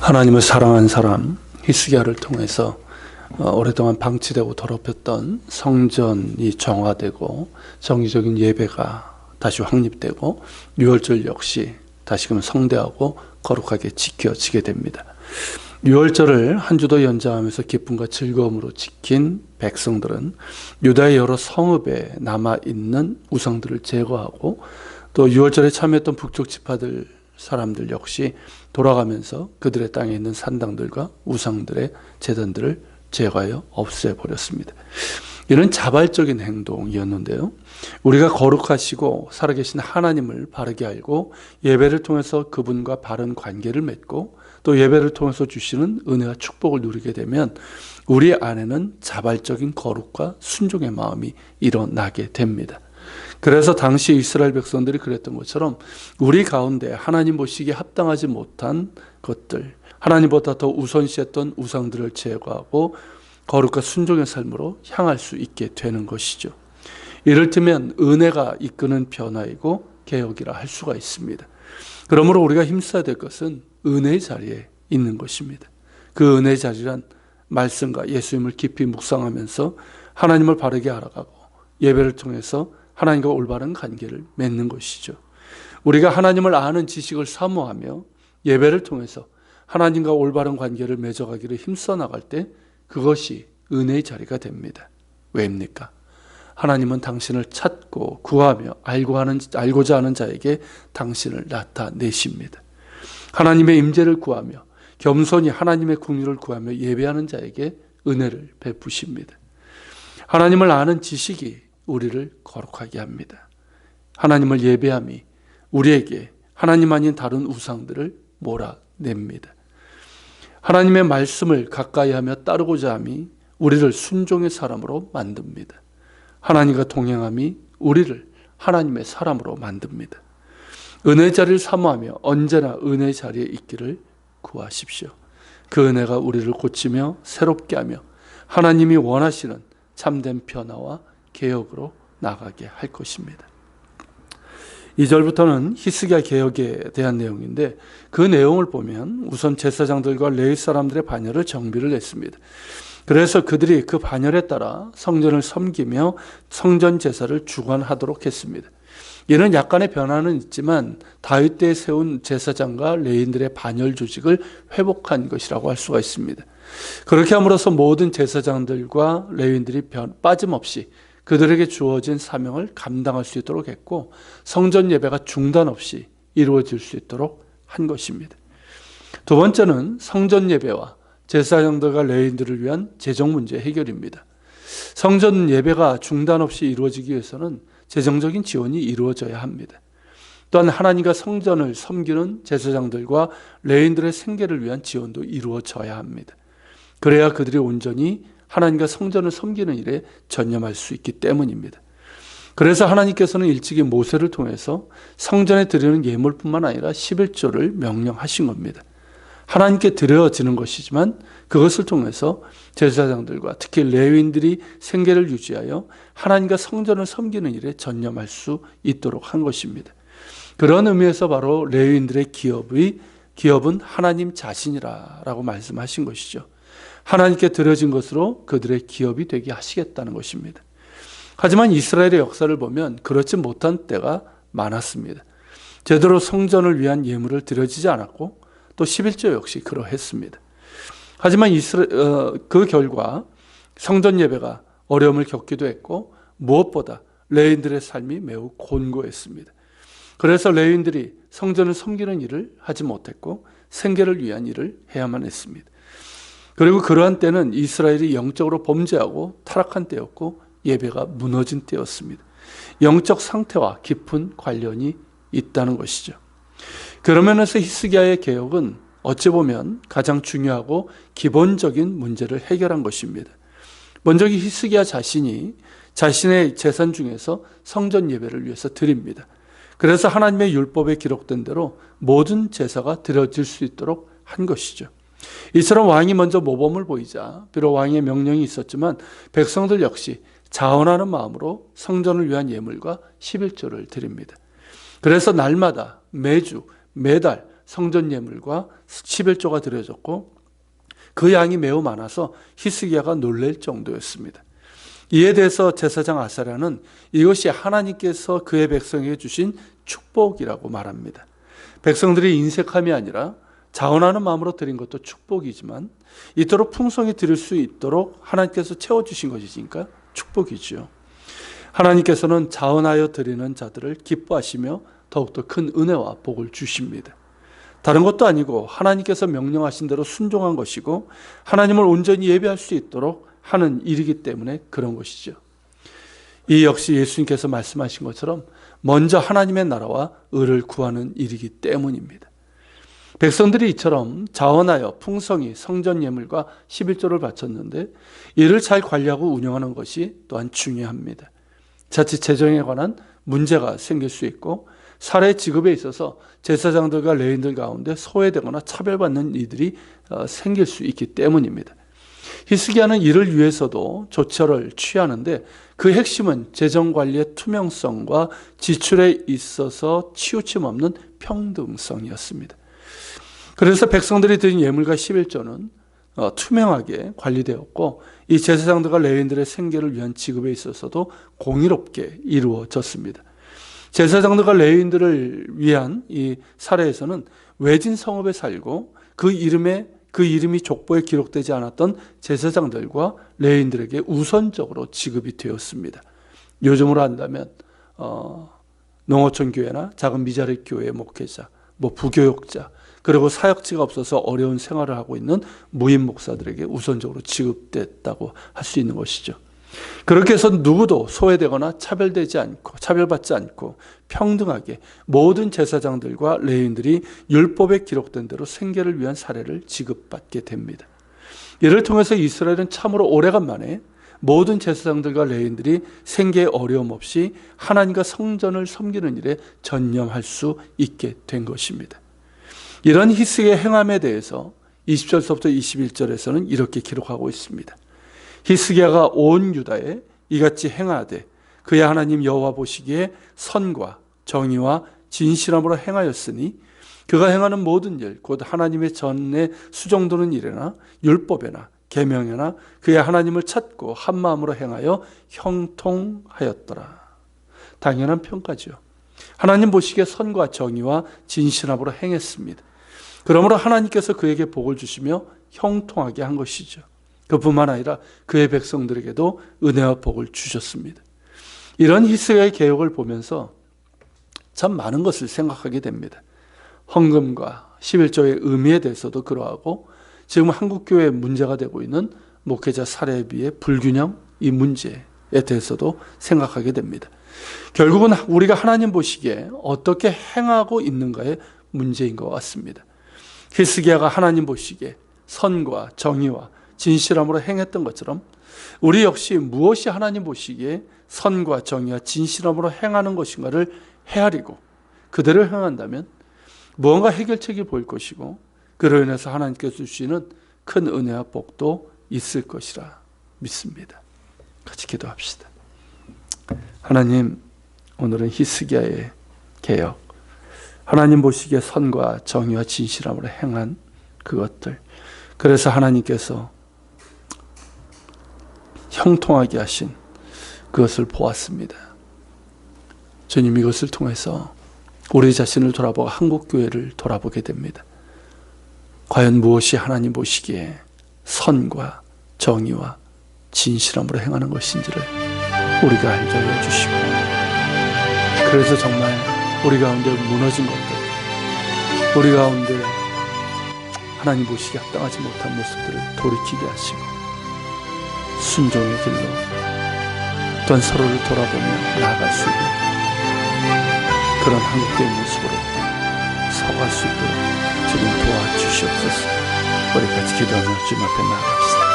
하나님을 사랑한 사람 히스기야를 통해서 오랫동안 방치되고 더럽혔던 성전이 정화되고 정기적인 예배가 다시 확립되고 유월절 역시 다시금 성대하고 거룩하게 지켜지게 됩니다. 유월절을 한 주 더 연장하면서 기쁨과 즐거움으로 지킨 백성들은 유다의 여러 성읍에 남아있는 우상들을 제거하고 또 유월절에 참여했던 북쪽 지파들 사람들 역시 돌아가면서 그들의 땅에 있는 산당들과 우상들의 제단들을 제거하여 없애버렸습니다. 이런 자발적인 행동이었는데요. 우리가 거룩하시고 살아계신 하나님을 바르게 알고 예배를 통해서 그분과 바른 관계를 맺고 또 예배를 통해서 주시는 은혜와 축복을 누리게 되면 우리 안에는 자발적인 거룩과 순종의 마음이 일어나게 됩니다. 그래서 당시 이스라엘 백성들이 그랬던 것처럼 우리 가운데 하나님 보시기에 합당하지 못한 것들, 하나님보다 더 우선시했던 우상들을 제거하고 거룩과 순종의 삶으로 향할 수 있게 되는 것이죠. 이를테면 은혜가 이끄는 변화이고 개혁이라 할 수가 있습니다. 그러므로 우리가 힘써야 될 것은 은혜의 자리에 있는 것입니다. 그 은혜의 자리란 말씀과 예수님을 깊이 묵상하면서 하나님을 바르게 알아가고 예배를 통해서 하나님과 올바른 관계를 맺는 것이죠. 우리가 하나님을 아는 지식을 사모하며 예배를 통해서 하나님과 올바른 관계를 맺어가기를 힘써 나갈 때 그것이 은혜의 자리가 됩니다. 왜입니까? 하나님은 당신을 찾고 구하며 알고자 하는 자에게 당신을 나타내십니다. 하나님의 임재를 구하며 겸손히 하나님의 긍휼을 구하며 예배하는 자에게 은혜를 베푸십니다. 하나님을 아는 지식이 우리를 거룩하게 합니다. 하나님을 예배함이 우리에게 하나님 아닌 다른 우상들을 몰아냅니다. 하나님의 말씀을 가까이 하며 따르고자 함이 우리를 순종의 사람으로 만듭니다. 하나님과 동행함이 우리를 하나님의 사람으로 만듭니다. 은혜의 자리를 사모하며 언제나 은혜의 자리에 있기를 구하십시오. 그 은혜가 우리를 고치며 새롭게 하며 하나님이 원하시는 참된 변화와 개혁으로 나가게 할 것입니다. 2절부터는 히스기야 개혁에 대한 내용인데 그 내용을 보면 우선 제사장들과 레위 사람들의 반열을 정비를 했습니다. 그래서 그들이 그 반열에 따라 성전을 섬기며 성전 제사를 주관하도록 했습니다. 이는 약간의 변화는 있지만 다윗 때 세운 제사장과 레위인들의 반열 조직을 회복한 것이라고 할 수가 있습니다. 그렇게 함으로써 모든 제사장들과 레위인들이 빠짐없이 그들에게 주어진 사명을 감당할 수 있도록 했고 성전 예배가 중단 없이 이루어질 수 있도록 한 것입니다. 두 번째는 성전 예배와 제사장들과 레위인들을 위한 재정 문제 해결입니다. 성전 예배가 중단 없이 이루어지기 위해서는 재정적인 지원이 이루어져야 합니다. 또한 하나님과 성전을 섬기는 제사장들과 레위인들의 생계를 위한 지원도 이루어져야 합니다. 그래야 그들이 온전히 하나님과 성전을 섬기는 일에 전념할 수 있기 때문입니다. 그래서 하나님께서는 일찍이 모세를 통해서 성전에 드리는 예물뿐만 아니라 11조를 명령하신 겁니다. 하나님께 드려지는 것이지만 그것을 통해서 제사장들과 특히 레위인들이 생계를 유지하여 하나님과 성전을 섬기는 일에 전념할 수 있도록 한 것입니다. 그런 의미에서 바로 레위인들의 기업은 하나님 자신이라고 말씀하신 것이죠. 하나님께 드려진 것으로 그들의 기업이 되게 하시겠다는 것입니다. 하지만 이스라엘의 역사를 보면 그렇지 못한 때가 많았습니다. 제대로 성전을 위한 예물을 드려지지 않았고 또 11조 역시 그러했습니다. 하지만 그 결과 성전 예배가 어려움을 겪기도 했고 무엇보다 레위인들의 삶이 매우 곤고했습니다. 그래서 레위인들이 성전을 섬기는 일을 하지 못했고 생계를 위한 일을 해야만 했습니다. 그리고 그러한 때는 이스라엘이 영적으로 범죄하고 타락한 때였고 예배가 무너진 때였습니다. 영적 상태와 깊은 관련이 있다는 것이죠. 그런 면에서 히스기야의 개혁은 어찌 보면 가장 중요하고 기본적인 문제를 해결한 것입니다. 먼저 히스기야 자신이 자신의 재산 중에서 성전 예배를 위해서 드립니다. 그래서 하나님의 율법에 기록된 대로 모든 제사가 드려질 수 있도록 한 것이죠. 이처럼 왕이 먼저 모범을 보이자 비록 왕의 명령이 있었지만 백성들 역시 자원하는 마음으로 성전을 위한 예물과 11조를 드립니다. 그래서 날마다 매주 매달 성전 예물과 11조가 드려졌고 그 양이 매우 많아서 히스기야가 놀랄 정도였습니다. 이에 대해서 제사장 아사랴는 이것이 하나님께서 그의 백성에게 주신 축복이라고 말합니다. 백성들이 인색함이 아니라 자원하는 마음으로 드린 것도 축복이지만 이토록 풍성히 드릴 수 있도록 하나님께서 채워주신 것이니까 축복이죠. 하나님께서는 자원하여 드리는 자들을 기뻐하시며 더욱더 큰 은혜와 복을 주십니다. 다른 것도 아니고 하나님께서 명령하신 대로 순종한 것이고 하나님을 온전히 예배할 수 있도록 하는 일이기 때문에 그런 것이죠. 이 역시 예수님께서 말씀하신 것처럼 먼저 하나님의 나라와 의를 구하는 일이기 때문입니다. 백성들이 이처럼 자원하여 풍성히 성전 예물과 11조를 바쳤는데 이를 잘 관리하고 운영하는 것이 또한 중요합니다. 자칫 재정에 관한 문제가 생길 수 있고 사례 지급에 있어서 제사장들과 레위인들 가운데 소외되거나 차별받는 일들이 생길 수 있기 때문입니다. 히스기야는 이를 위해서도 조처를 취하는데 그 핵심은 재정관리의 투명성과 지출에 있어서 치우침 없는 평등성이었습니다. 그래서 백성들이 드린 예물과 11조는 투명하게 관리되었고 이 제사장들과 레위인들의 생계를 위한 지급에 있어서도 공의롭게 이루어졌습니다. 제사장들과 레위인들을 위한 이 사례에서는 외진 성읍에 살고 그 이름이 족보에 기록되지 않았던 제사장들과 레위인들에게 우선적으로 지급이 되었습니다. 요즘으로 한다면 농어촌 교회나 작은 미자립 교회의 목회자, 부교역자, 그리고 사역지가 없어서 어려운 생활을 하고 있는 무임 목사들에게 우선적으로 지급됐다고 할 수 있는 것이죠. 그렇게 해서 누구도 소외되거나 차별받지 않고 평등하게 모든 제사장들과 레위인들이 율법에 기록된 대로 생계를 위한 사례를 지급받게 됩니다. 이를 통해서 이스라엘은 참으로 오래간만에 모든 제사장들과 레위인들이 생계에 어려움 없이 하나님과 성전을 섬기는 일에 전념할 수 있게 된 것입니다. 이런 히스기야의 행함에 대해서 20절부터 21절에서는 이렇게 기록하고 있습니다. 히스기야가 온 유다에 이같이 행하되 그의 하나님 여호와 보시기에 선과 정의와 진실함으로 행하였으니 그가 행하는 모든 일 곧 하나님의 전에 수종도는 일에나 율법에나 계명에나 그의 하나님을 찾고 한 마음으로 행하여 형통하였더라. 당연한 평가죠. 하나님 보시기에 선과 정의와 진실함으로 행했습니다. 그러므로 하나님께서 그에게 복을 주시며 형통하게 한 것이죠. 그뿐만 아니라 그의 백성들에게도 은혜와 복을 주셨습니다. 이런 히스기야의 개혁을 보면서 참 많은 것을 생각하게 됩니다. 헌금과 11조의 의미에 대해서도 그러하고 지금 한국교회에 문제가 되고 있는 목회자 사례비의 불균형, 이 문제에 대해서도 생각하게 됩니다. 결국은 우리가 하나님 보시기에 어떻게 행하고 있는가의 문제인 것 같습니다. 히스기야가 하나님 보시기에 선과 정의와 진실함으로 행했던 것처럼 우리 역시 무엇이 하나님 보시기에 선과 정의와 진실함으로 행하는 것인가를 헤아리고 그대로 행한다면 무언가 해결책이 보일 것이고 그로 인해서 하나님께서 주시는 큰 은혜와 복도 있을 것이라 믿습니다. 같이 기도합시다. 하나님, 오늘은 히스기야의 개혁, 하나님 보시기에 선과 정의와 진실함으로 행한 그것들, 그래서 하나님께서 형통하게 하신 그것을 보았습니다. 주님, 이것을 통해서 우리 자신을 돌아보고 한국교회를 돌아보게 됩니다. 과연 무엇이 하나님 보시기에 선과 정의와 진실함으로 행하는 것인지를 우리가 알게 하여 주시고, 그래서 정말 우리 가운데 무너진 것들, 우리 가운데 하나님 보시기에 합당하지 못한 모습들을 돌이키게 하시고 순종의 길로 또한 서로를 돌아보며 나아갈 수 있는 그런 한국교회 모습으로 서갈 수 있도록 주님 도와주시옵소서. 우리 같이 기도하며 주님 앞에 나아갑시다.